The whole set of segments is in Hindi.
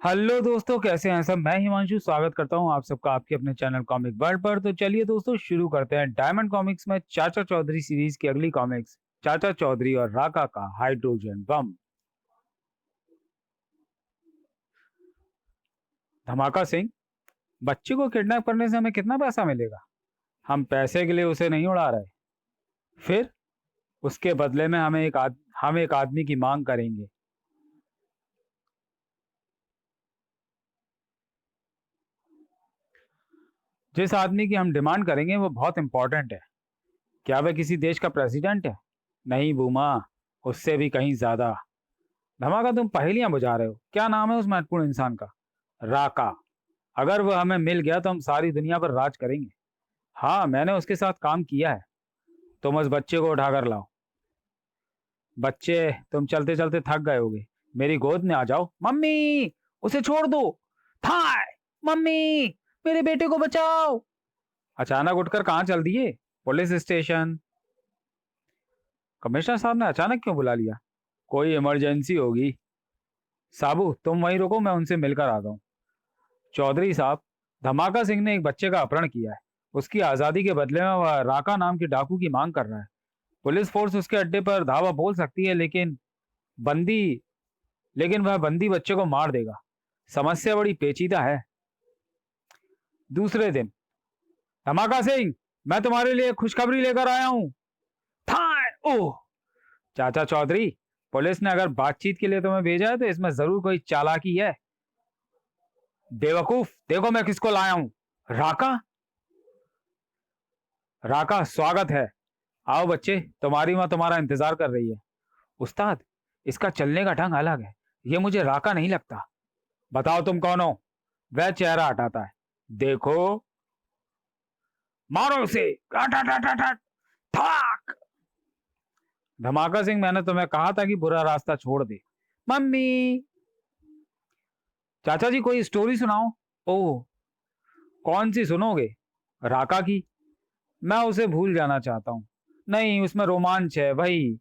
हेलो दोस्तों, कैसे हैं सब। मैं हिमांशु स्वागत करता हूं आप सबका आपके अपने चैनल कॉमिक वर्ल्ड पर। तो चलिए दोस्तों शुरू करते हैं डायमंड कॉमिक्स में चाचा चौधरी सीरीज की अगली कॉमिक्स, चाचा चौधरी और राका का हाइड्रोजन बम। धमाका सिंह, बच्चे को किडनैप करने से हमें कितना पैसा मिलेगा? हम पैसे के लिए उसे नहीं उड़ा रहे। फिर उसके बदले में हम एक आदमी की मांग करेंगे। जिस आदमी की हम डिमांड करेंगे वो बहुत इंपॉर्टेंट है। क्या वह किसी देश का प्रेसिडेंट है? नहीं बूमा, उससे भी कहीं ज्यादा। धमाका, तुम पहेलियां बुझा रहे हो। क्या नाम है उस महत्वपूर्ण इंसान का? राका। अगर वह हमें मिल गया तो हम सारी दुनिया पर राज करेंगे। हाँ, मैंने उसके साथ काम किया है। तुम उस बच्चे को उठाकर लाओ। बच्चे, तुम चलते चलते थक गए होगे, मेरी गोद में आ जाओ। मम्मी, उसे छोड़ दो। थाय, मम्मी, मेरे बेटे को बचाओ। अचानक उठकर कहाँ चल दिए? Police station. कमिश्नर साहब ने अचानक क्यों बुला लिया? कोई इमरजेंसी होगी। साबू, तुम वहीं रुको, मैं उनसे मिलकर आता हूँ। चौधरी साहब, धमाका सिंह ने एक बच्चे का अपहरण किया है। उसकी आजादी के बदले में वह राका नाम के डाकू की मांग कर रहा है। पुलिस फोर्स उसके अड्डे पर धावा बोल सकती है, बंदी लेकिन वह बंदी बच्चे को मार देगा। समस्या बड़ी पेचीदा है। दूसरे दिन, धमाका सिंह, मैं तुम्हारे लिए खुशखबरी लेकर आया हूँ। थाय, ओह, चाचा चौधरी, पुलिस ने अगर बातचीत के लिए तुम्हें भेजा है तो इसमें जरूर कोई चालाकी है। बेवकूफ, देखो मैं किसको लाया हूं। राका। राका, स्वागत है। आओ बच्चे, तुम्हारी माँ तुम्हारा इंतजार कर रही है। उस्ताद, इसका चलने का ढंग अलग है। ये मुझे राका नहीं लगता। बताओ तुम कौन हो? वह चेहरा हटाता है। देखो, मारो उसे। ठाक। धमाका सिंह, मैंने तुम्हें कहा था कि बुरा रास्ता छोड़ दे। मम्मी। चाचा जी, कोई स्टोरी सुनाओ। ओह, कौन सी सुनोगे? राका की। मैं उसे भूल जाना चाहता हूँ। नहीं, उसमें रोमांच है। वही,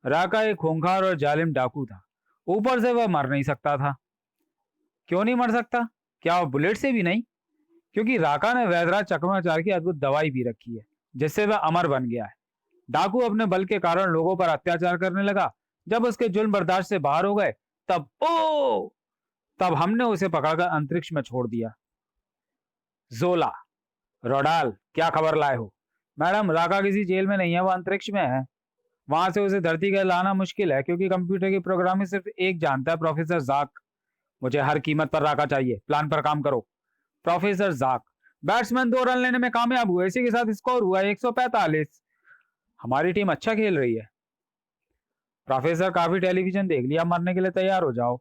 राका एक खूंखार और जालिम डाकू था। ऊपर से वह मर नहीं सकता था। क्यों नहीं मर सकता? क्या वह बुलेट से भी नहीं? क्योंकि राका ने वैदराज चक्रमाचार्य की अद्भुत दवाई पी रखी है, जिससे वह अमर बन गया है। डाकू अपने बल के कारण लोगों पर अत्याचार करने लगा। जब उसके जुल्म बर्दाश्त से बाहर हो गए, तब हमने उसे पकड़कर अंतरिक्ष में छोड़ दिया। जोला। रोडाल, क्या खबर लाए हो? मैडम, राका किसी जेल में नहीं है, वो अंतरिक्ष में है। वहां से उसे धरती का लाना मुश्किल है, क्योंकि कंप्यूटर की प्रोग्रामिंग सिर्फ एक जानता है, प्रोफेसर जाक। मुझे हर कीमत पर राका चाहिए। प्लान पर काम करो। प्रोफेसर जाक। बैट्समैन 2 रन लेने में कामयाब हुए, इसी के साथ स्कोर हुआ 145। हमारी टीम अच्छा खेल रही है। प्रोफेसर, काफी टेलीविजन देख लिया, मरने के लिए तैयार हो जाओ।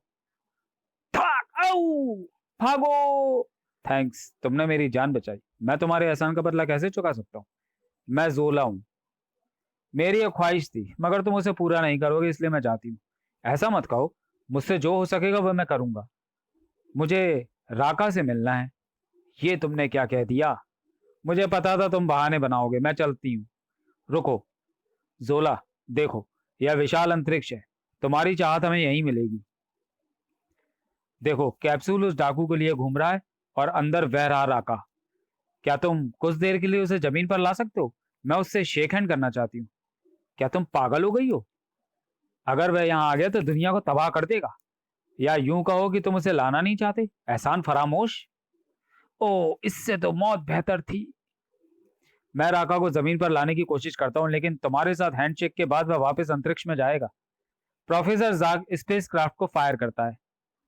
भागो। थैंक्स, तुमने मेरी जान बचाई। मैं तुम्हारे एहसान का बदला कैसे चुका सकता हूँ? मैं जोला हूँ। मेरी एक ख्वाहिश थी, मगर तुम उसे पूरा नहीं करोगे, इसलिए मैं जाती हूँ। ऐसा मत कहो। मुझसे जो हो सकेगा वह मैं करूंगा। मुझे राका से मिलना है। ये तुमने क्या कह दिया? मुझे पता था तुम बहाने बनाओगे। मैं चलती हूँ। रुको। जोला, देखो, यह विशाल अंतरिक्ष है। तुम्हारी चाहत हमें यहीं मिलेगी। देखो, कैप्सूल उस डाकू के लिए घूम रहा है और अंदर वह रहा राका। क्या तुम कुछ देर के लिए उसे जमीन पर ला सकते हो? मैं उससे शेक हैंड करना चाहती हूँ। क्या तुम पागल हो गई हो? अगर वह यहाँ आ गया तो दुनिया को तबाह कर देगा। या यूं कहो कि तुम उसे लाना नहीं चाहते। एहसान फरामोश। ओ, इससे तो मौत बेहतर थी। मैं राका को जमीन पर लाने की कोशिश करता हूँ, लेकिन तुम्हारे साथ हैंडशेक के बाद वह वापस अंतरिक्ष में जाएगा। प्रोफेसर जाग स्पेस क्राफ्ट को फायर करता है।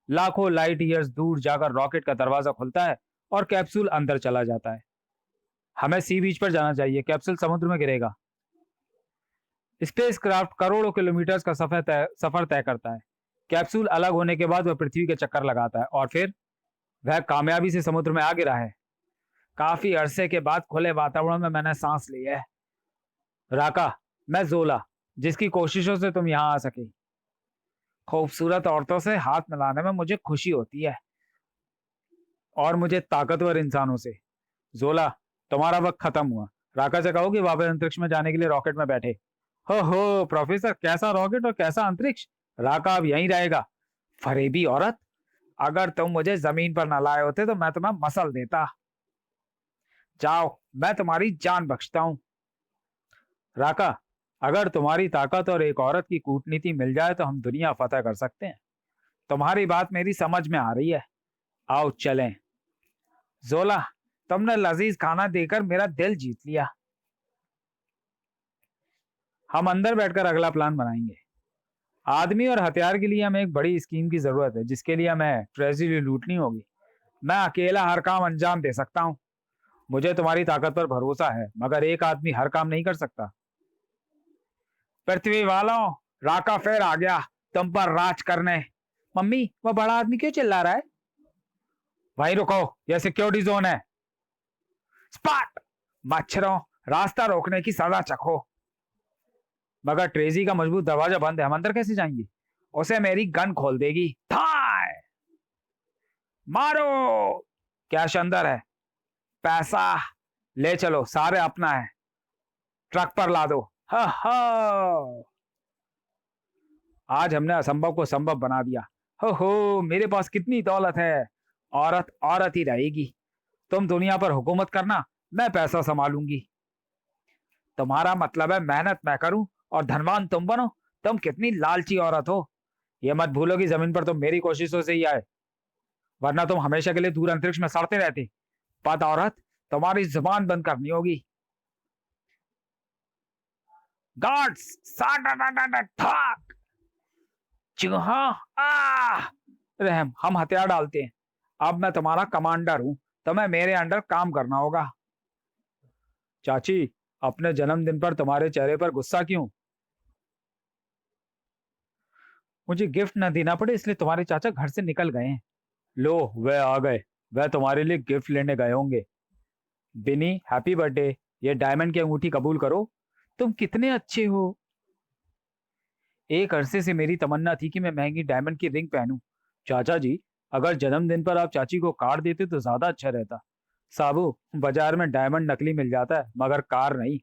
लाखों लाइट ईयर्स दूर जाकर रॉकेट का दरवाजा खुलता है और कैप्सूल अंदर चला जाता है। हमें सी बीच पर जाना चाहिए, कैप्सूल समुद्र में गिरेगा। स्पेसक्राफ्ट करोड़ों किलोमीटर का सफर तय करता है। कैप्सूल अलग होने के बाद वह पृथ्वी के चक्कर लगाता है और फिर वह कामयाबी से समुद्र में आ गिरा है। काफी अरसे के बाद खुले वातावरण में मैंने सांस ली है। राका, मैं जोला, जिसकी कोशिशों से तुम यहाँ आ सके। खूबसूरत औरतों से हाथ मिलाने में मुझे खुशी होती है, और मुझे ताकतवर इंसानों से। जोला, तुम्हारा वक्त खत्म हुआ। राका से कहो कि वापस अंतरिक्ष में जाने के लिए रॉकेट में बैठे। हो प्रोफेसर, कैसा रॉकेट और कैसा अंतरिक्ष? राका अब यहीं रहेगा। फरेबी औरत, अगर तुम मुझे जमीन पर न लाए होते तो मैं तुम्हें मसल देता। जाओ, मैं तुम्हारी जान बख्शता हूँ। राका, अगर तुम्हारी ताकत और एक औरत की कूटनीति मिल जाए तो हम दुनिया फतेह कर सकते हैं। तुम्हारी बात मेरी समझ में आ रही है। आओ चलें। जोला, तुमने लजीज खाना देकर मेरा दिल जीत लिया। हम अंदर बैठकर अगला प्लान बनाएंगे। आदमी और हथियार के लिए हमें एक बड़ी स्कीम की जरूरत है, जिसके लिए हमें ट्रेजरी लूटनी होगी। मैं अकेला हर काम अंजाम दे सकता हूँ। मुझे तुम्हारी ताकत पर भरोसा है, मगर एक आदमी हर काम नहीं कर सकता। पृथ्वी वालों, राका फिर आ गया तुम पर राज करने। मम्मी, वो बड़ा आदमी क्यों चिल्ला रहा है? वहीं रुको, यह सिक्योरिटी जोन है। स्पॉट! मच्छरों, रास्ता रोकने की सजा चखो। मगर ट्रेजी का मजबूत दरवाजा बंद है, हम अंदर कैसे जाएंगे? उसे मेरी गन खोल देगी। थाय! मारो! कैश अंदर है। पैसा ले चलो, सारे अपना है। ट्रक पर ला दो। हा हा! आज हमने असंभव को संभव बना दिया। हो, मेरे पास कितनी दौलत है। औरत औरत ही रहेगी। तुम दुनिया पर हुकूमत करना, मैं पैसा संभालूंगी। तुम्हारा मतलब है मेहनत मैं करूं और धनवान तुम बनो? तुम कितनी लालची औरत हो। यह मत भूलो कि जमीन पर तुम मेरी कोशिशों से ही आए, वरना तुम हमेशा के लिए दूर अंतरिक्ष में सड़ते रहते। पद औरत, तुम्हारी जुबान बंद करनी होगी। गार्ड्स, ठाक! चूहा! रहम, हम हथियार डालते हैं। अब मैं तुम्हारा कमांडर हूं, तुम्हें मेरे अंडर काम करना होगा। चाची, अपने जन्मदिन पर तुम्हारे चेहरे पर गुस्सा क्यों? मुझे गिफ्ट न देना पड़े इसलिए तुम्हारे चाचा घर से निकल गए हैं। लो, वे आ गए। वह तुम्हारे लिए गिफ्ट लेने गए होंगे। बिनी, हैप्पी बर्थडे। ये डायमंड की अंगूठी कबूल करो। तुम कितने अच्छे हो। एक अरसे से मेरी तमन्ना थी कि मैं महंगी डायमंड की रिंग पहनूं। चाचा जी, अगर जन्मदिन पर आप चाची को कार देते तो ज्यादा अच्छा रहता। साबू, बाजार में डायमंड नकली मिल जाता है, मगर कार नहीं।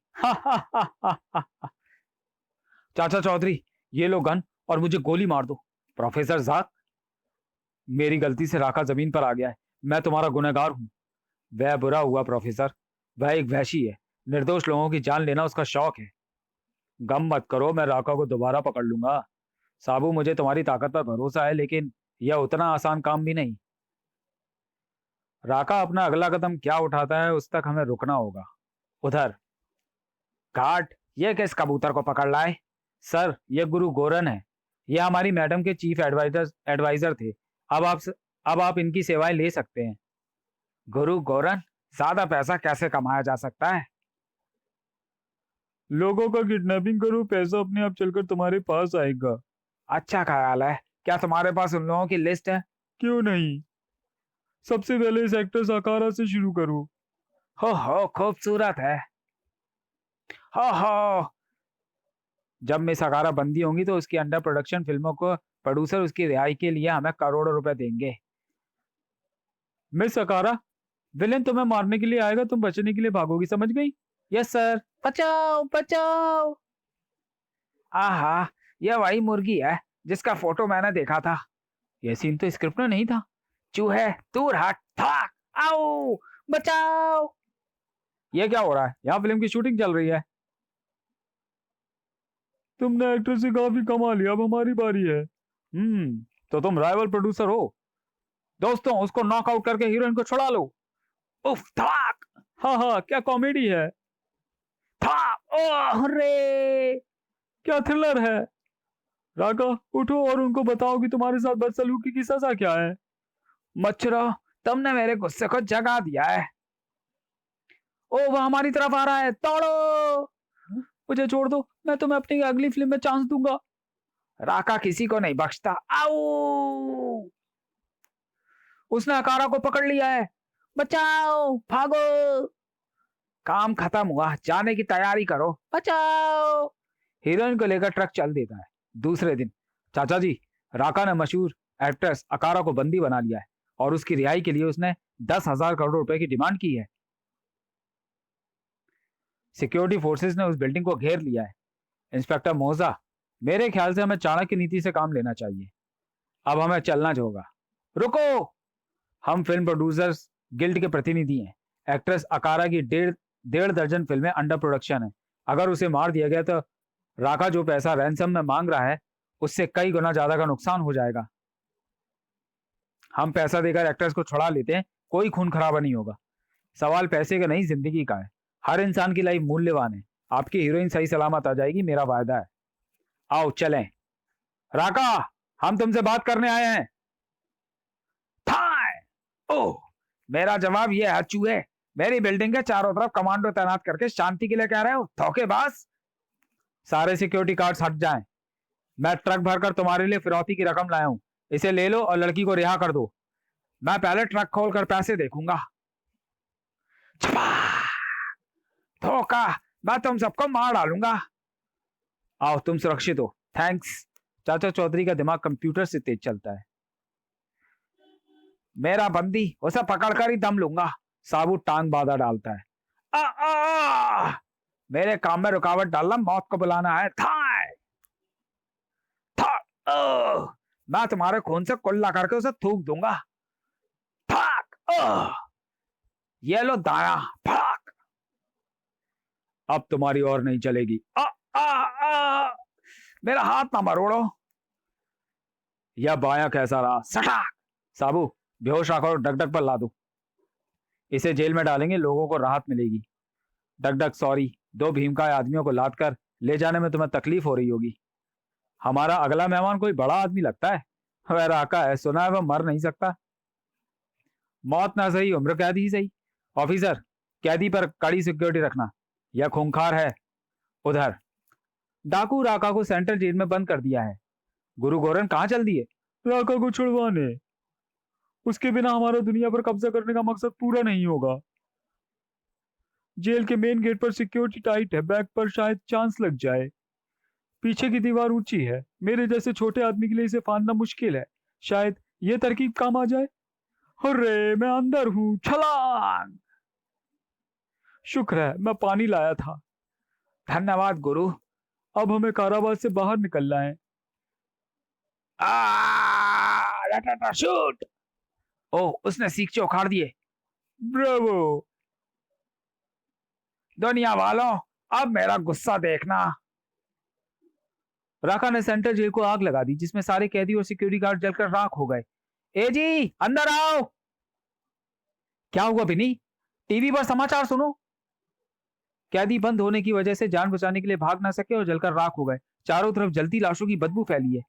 चाचा चौधरी, ये लो गन और मुझे गोली मार दो। प्रोफेसर जाक, मेरी गलती से राका जमीन पर आ गया है। मैं तुम्हारा गुनहगार हूँ। वह बुरा हुआ प्रोफेसर। वह एक वहशी है। निर्दोष लोगों की जान लेना उसका शौक है। गम मत करो, मैं राका को दोबारा पकड़ लूंगा। साबू, मुझे तुम्हारी ताकत पर भरोसा है, लेकिन यह उतना आसान काम भी नहीं। राका अपना अगला कदम क्या उठाता है, उस तक हमें रुकना होगा। उधर घाट, ये किस कबूतर को पकड़ लाए? सर, ये गुरु गोरन है। ये हमारी मैडम के चीफ एडवाइजर एडवाइजर थे। अब आप अब आप इनकी सेवाएं ले सकते हैं। गुरु गोरन, ज्यादा पैसा कैसे कमाया जा सकता है? लोगों का किडनैपिंग करो, पैसा अपने आप चलकर तुम्हारे पास आएगा। अच्छा ख्याल है। क्या तुम्हारे पास उन लोगों की लिस्ट है? क्यों नहीं। सबसे पहले इस एक्टर साकारा से शुरू करो। हो, खूबसूरत है। हो, जब मिस साकारा बंदी होंगी तो उसकी अंडर प्रोडक्शन फिल्मों को प्रोड्यूसर उसकी रिहाई के लिए हमें करोड़ों रुपए देंगे। मिस साकारा, विलेन तुम्हें मारने के लिए आएगा, तुम बचने के लिए भागोगी, समझ गई? Yes sir. बचाओ बचाओ! आहा, यह वही मुर्गी है जिसका फोटो मैंने देखा था। यह सीन तो स्क्रिप्ट में नहीं था। चूहे, दूर हट! थाक! आओ! बचाओ! यह क्या हो रहा है? यहाँ फिल्म की शूटिंग चल रही है। तुमने एक्टर से काफी कमा लिया, अब हमारी बारी है। तो तुम राइवल प्रोड्यूसर हो। दोस्तों, उसको नॉकआउट करके हीरोइन को छुड़ा लो। उफ! थाक! हाँ, क्या कॉमेडी है। था! ओह रे! क्या थ्रिलर है। राका, उठो और उनको बताओ कि तुम्हारे साथ बदसलूकी की सजा क्या है। मच्छरों, तुमने मेरे गुस्से को जगा दिया है। ओ, वह हमारी तरफ आ रहा है, दौड़ो! मुझे छोड़ दो, मैं तुम्हें अपनी अगली फिल्म में चांस दूंगा। राका किसी को नहीं बख्शता। आओ! उसने अकारा को पकड़ लिया है। बचाओ! भागो! काम खत्म हुआ, जाने की तैयारी करो। बचाओ! हीरोइन को लेकर ट्रक चल देता है। दूसरे दिन, चाचा जी, राका ने मशहूर एक्ट्रेस अकारा को बंदी बना लिया है और उसकी रिहाई के लिए उसने 10,000 करोड़ रुपए की डिमांड की है। सिक्योरिटी फोर्सेस ने उस बिल्डिंग को घेर लिया है। इंस्पेक्टर मोजा, मेरे ख्याल से हमें चाणक्य नीति से काम लेना चाहिए। अब हमें चलना होगा। रुको, हम फिल्म प्रोड्यूसर्स गिल्ड के प्रतिनिधि हैं। एक्ट्रेस अकारा की डेढ़ डेढ़ दर्जन फिल्में अंडर प्रोडक्शन है। अगर उसे मार दिया गया तो राका जो पैसा रैंसम में मांग रहा है उससे कई गुना ज्यादा का नुकसान हो जाएगा। हम पैसा देकर एक्ट्रेस को छुड़ा लेते हैं, कोई खून खराबा नहीं होगा। सवाल पैसे का नहीं, जिंदगी का है। हर इंसान की लाइफ मूल्यवान है। आपकी हीरोइन सही सलामत आ जाएगी, मेरा वायदा है। आओ चलें। राका, हम तुमसे बात करने आए हैं। थाय! ओह, मेरा जवाब ये है चूहे। मेरी बिल्डिंग के चारों तरफ कमांडो तैनात करके शांति के लिए कह रहे हो? धोखेबाज! सारे सिक्योरिटी गार्ड्स हट जाएं। मैं ट्रक भरकर तुम्हारे लिए फिरौती की रकम लाया हूं। इसे ले लो और लड़की को रिहा कर दो। मैं पहले ट्रक खोलकर पैसे देखूंगा। छपा! धोखा! मैं तुम सबको मार डालूंगा। आओ, तुम सुरक्षित हो। थैंक्स। चाचा चौधरी का दिमाग कंप्यूटर से तेज चलता है। मेरा बंदी, उसे पकड़कर ही दम लूंगा। साबू टांग बाधा डालता है। आ, आ, मेरे काम में रुकावट डालना मौत को बुलाना है। थाय! मैं तुम्हारे खून से कुल्ला करके उसे थूक दूंगा। फक! ये लो दाया। फक! अब तुम्हारी और नहीं चलेगी। आ, आ, आ, मेरा हाथ ना मरोड़ो। यह बाया कैसा रहा? सटाक! साबू, बेहोश रखो और डगडग पर ला दो। इसे जेल में डालेंगे, लोगों को राहत मिलेगी। डगडग सॉरी, दो भीमकाय आदमियों को लाद कर ले जाने में तुम्हें तकलीफ हो रही होगी। हमारा अगला मेहमान कोई बड़ा आदमी लगता है। वह राका है, सुना है वह मर नहीं सकता। मौत ना सही, उम्र कैद ही सही। ऑफिसर, कैदी पर कड़ी सिक्योरिटी रखना, यह खूंखार है। उधर डाकू राका को सेंट्रल जेल में बंद कर दिया है। गुरु गोरन कहाँ चल दिए? राका को छुड़वाने। उसके बिना हमारा दुनिया पर कब्जा करने का मकसद पूरा नहीं होगा। जेल के मेन गेट पर सिक्योरिटी टाइट है, बैक पर शायद चांस लग जाए। पीछे की दीवार ऊंची है, मेरे जैसे छोटे आदमी के लिए इसे फांदना मुश्किल है। शायद ये तरकीब काम आ जाए। अरे मैं अंदर हूं, छलांग! शुक्र है मैं पानी लाया था। धन्यवाद गुरु। अब हमें कारावास से बाहर निकलना है। शूट! ओह, उसने सीखचे उखाड़ दिए। ब्रावो! दुनिया वालों, अब मेरा गुस्सा देखना। राका ने सेंट्रल जेल को आग लगा दी, जिसमें सारे कैदी और सिक्योरिटी गार्ड जलकर राख हो गए। ए जी, अंदर आओ। क्या हुआ बिनी? टीवी पर समाचार सुनो। कैदी बंद होने की वजह से जान बचाने के लिए भाग ना सके और जलकर राख हो गए। चारों तरफ जलती लाशों की बदबू फैली है।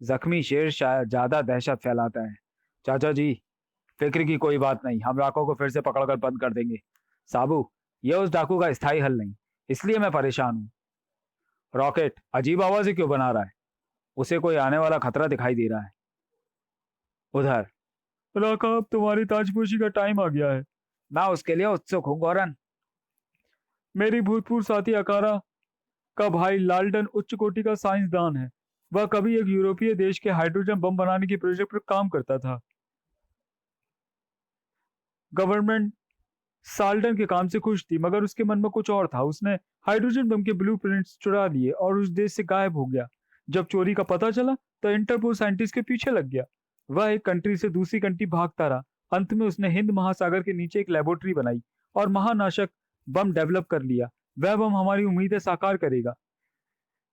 जख्मी शेर शायद ज्यादा दहशत फैलाता है। चाचा जी, फिक्र की कोई बात नहीं, हम राकों को फिर से पकड़कर बंद कर देंगे। साबू, यह उस डाकू का स्थायी हल नहीं, इसलिए मैं परेशान हूं। रॉकेट अजीब आवाजें क्यों बना रहा है? उसे कोई आने वाला खतरा दिखाई दे रहा है। उधर राका, अब तुम्हारी ताजपोशी का टाइम आ गया है। मैं उसके लिए उत्सुक हूँ गौरन। मेरी भूतपूर्व साथी अकारा का भाई लालडन उच्च कोटि का साइंसदान है। वह कभी एक यूरोपीय देश के हाइड्रोजन बम बनाने की प्रोजेक्ट पर काम करता था। गवर्नमेंट साल्टन के काम से खुश थी, मगर उसके मन में कुछ और था। उसने हाइड्रोजन बम के ब्लूप्रिंट्स चुरा लिए और उस देश से गायब हो गया। जब चोरी का पता चला तो इंटरपोल साइंटिस्ट के पीछे लग गया। वह एक कंट्री से दूसरी कंट्री भागता रहा। अंत में उसने हिंद महासागर के नीचे एक लेबोरेटरी बनाई और महानाशक बम डेवलप कर लिया। वह बम हमारी उम्मीदें साकार करेगा।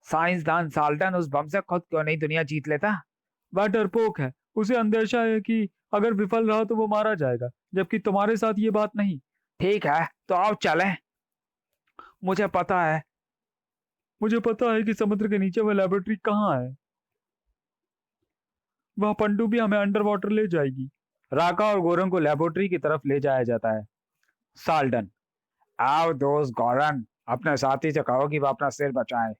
साइंसदान साल्टन उस बम से खुद क्यों नहीं दुनिया जीत लेता? वह डरपोक है। उसे अंदेशा है कि अगर विफल रहा तो वो मारा जाएगा, जबकि तुम्हारे साथ ये बात नहीं। ठीक है, तो आओ चलें। मुझे पता है मुझे पता है कि समुद्र के नीचे वह लेबोरेटरी कहाँ है। वह पनडुब्बी हमें अंडर वाटर ले जाएगी। राका और गोरन को लेबोरेटरी की तरफ ले जाया जाता है। साल्टन, आओ दोस्त गौरन, अपने साथी से कहो कि वह अपना सिर बचाए।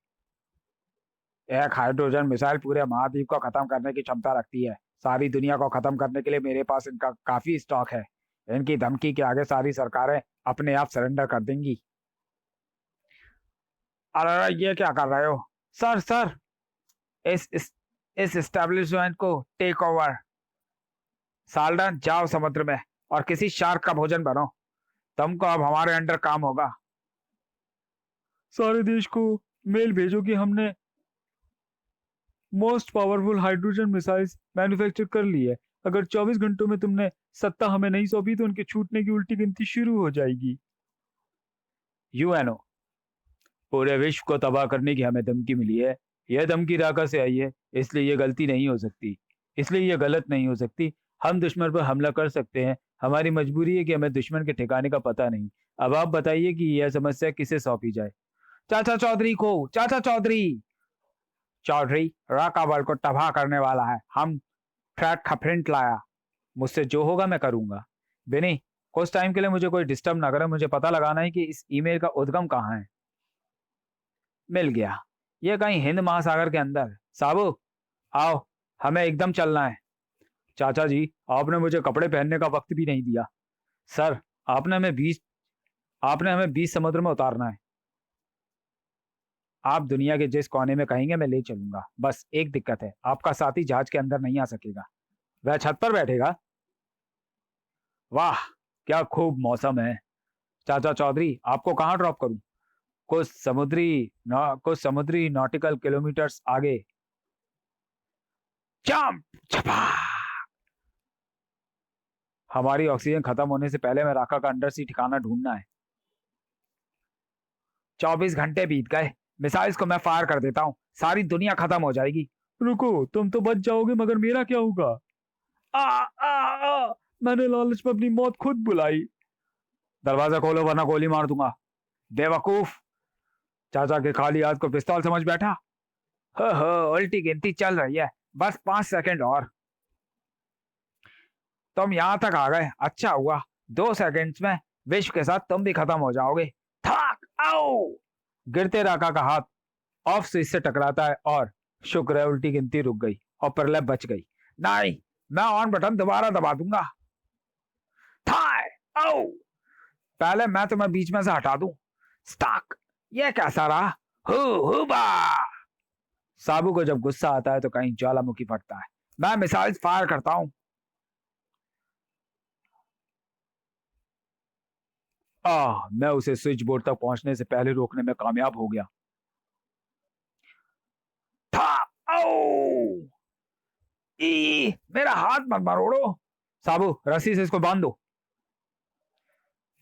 एक हाइड्रोजन मिसाइल पूरे महाद्वीप को खत्म करने की क्षमता रखती है। सारी दुनिया को खत्म करने के लिए मेरे पास इनका काफी स्टॉक है। इनकी धमकी के आगे सारी सरकारें अपने आप सरेंडर कर देंगी। अरे ये क्या कर रहे हो? सर सर, इस इस इस एस्टेब्लिशमेंट को टेक ओवर। साल्टन, जाओ समुद्र में और किसी शार्क का भोजन बनो। तुमको अब हमारे अंडर काम होगा। सारे देश को मेल भेजो कि हमने most powerful hydrogen missiles manufacture कर ली है। अगर 24 घंटों में तुमने सत्ता हमें नहीं सौंपी तो उनके छूटने की उल्टी गिनती शुरू हो जाएगी। यूएनओ, पूरे विश्व को तबाह करने की हमें धमकी मिली है। यह धमकी राका से आई है, इसलिए यह गलती नहीं हो सकती, इसलिए यह गलत नहीं हो सकती। हम दुश्मन पर हमला कर सकते हैं। हमारी मजबूरी है कि हमें दुश्मन के ठिकाने का पता नहीं। अब आप बताइए कि यह समस्या किसे सौंपी जाए। चाचा चौधरी को। चाचा चौधरी। चौधरी राका बल को तबाह करने वाला है। हम ट्रैक का प्रिंट लाया। मुझसे जो होगा मैं करूंगा। बेनी, कुछ टाइम के लिए मुझे कोई डिस्टर्ब ना करे। मुझे पता लगाना है कि इस ईमेल का उद्गम कहाँ है। मिल गया। ये कहीं हिंद महासागर के अंदर है। साबू, आओ, हमें एकदम चलना है। चाचा जी, आपने मुझे कपड़े पहनने का वक्त भी नहीं दिया। सर, आपने हमें 20 समुद्र में उतारना है। आप दुनिया के जिस कोने में कहेंगे मैं ले चलूंगा। बस एक दिक्कत है, आपका साथी जहाज के अंदर नहीं आ सकेगा। वह छत पर बैठेगा। वाह, क्या खूब मौसम है। चाचा चौधरी, आपको कहाँ ड्रॉप करूं? कुछ समुद्री नॉटिकल किलोमीटर्स आगे। जंप छपा। हमारी ऑक्सीजन खत्म होने से पहले मैं राका का अंडर सी ठिकाना ढूंढना है। 24 घंटे बीत गए। मिसाइल्स को मैं फायर कर देता हूँ, सारी दुनिया खत्म हो जाएगी। रुको, तुम तो बच जाओगे, मगर मेरा क्या होगा? आ, आ, आ, मैंने लालच में अपनी मौत खुद बुलाई। दरवाजा खोलो वरना गोली मार दूंगा। बेवकूफ, चाचा के खाली हाथ को पिस्तौल समझ बैठा। हो, उल्टी गिनती चल रही है। बस 5 सेकंड और। तुम यहां तक आ गए, अच्छा हुआ। 2 सेकंड्स में विश्व के साथ तुम भी खत्म हो जाओगे। थक आओ। गिरते राका का हाथ ऑफ स्विच से टकराता है और शुक्र है उल्टी गिनती रुक गई और प्रलय बच गई। नहीं, मैं ऑन बटन दोबारा दबा दूंगा। थाय आओ। पहले मैं तुम्हें बीच में से हटा दूं। स्टॉक। ये कैसा रहा? हुबा। साबू को जब गुस्सा आता है तो कहीं ज्वालामुखी फटता है। मैं मिसाइल फायर करता हूं। मैं उसे स्विच बोर्ड तक पहुंचने से पहले रोकने में कामयाब हो गया। था आओ। मेरा हाथ मत मरोड़ो। साबू, रस्सी से इसको बांध दो।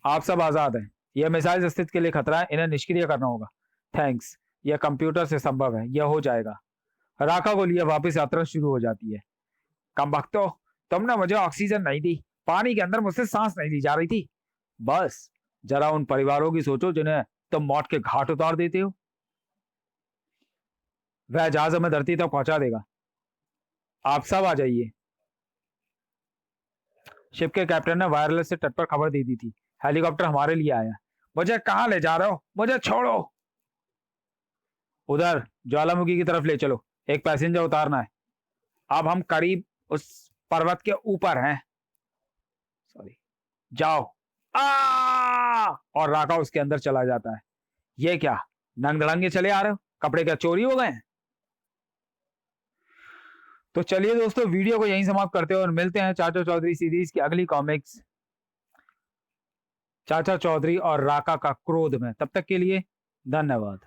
आप सब आजाद हैं। यह मिसाइल अस्तित्व के लिए खतरा है, इन्हें निष्क्रिय करना होगा। थैंक्स, यह कंप्यूटर से संभव है, यह हो जाएगा। राका को लिए वापस यात्रा शुरू हो जाती है। कम बख्तो, तुमने मुझे ऑक्सीजन नहीं दी, पानी के अंदर मुझसे सांस नहीं ली जा रही थी। बस जरा उन परिवारों की सोचो जिन्हें तुम मौत के घाट उतार देते हो। वह जहाज हमें धरती तक पहुंचा देगा। आप सब आ जाइए। शिप के कैप्टन ने वायरलेस से तट पर खबर दे दी थी। हेलीकॉप्टर हमारे लिए आया। मुझे कहां ले जा रहे हो? मुझे छोड़ो। उधर ज्वालामुखी की तरफ ले चलो, एक पैसेंजर उतारना है। अब हम करीब उस पर्वत के ऊपर हैं। सॉरी, जाओ। और राका उसके अंदर चला जाता है। ये क्या, नंग धड़ंगे चले आ रहे हो? कपड़े क्या चोरी हो गए? तो चलिए दोस्तों, वीडियो को यहीं समाप्त करते हैं और मिलते हैं चाचा चौधरी सीरीज की अगली कॉमिक्स चाचा चौधरी और राका का क्रोध में। तब तक के लिए धन्यवाद।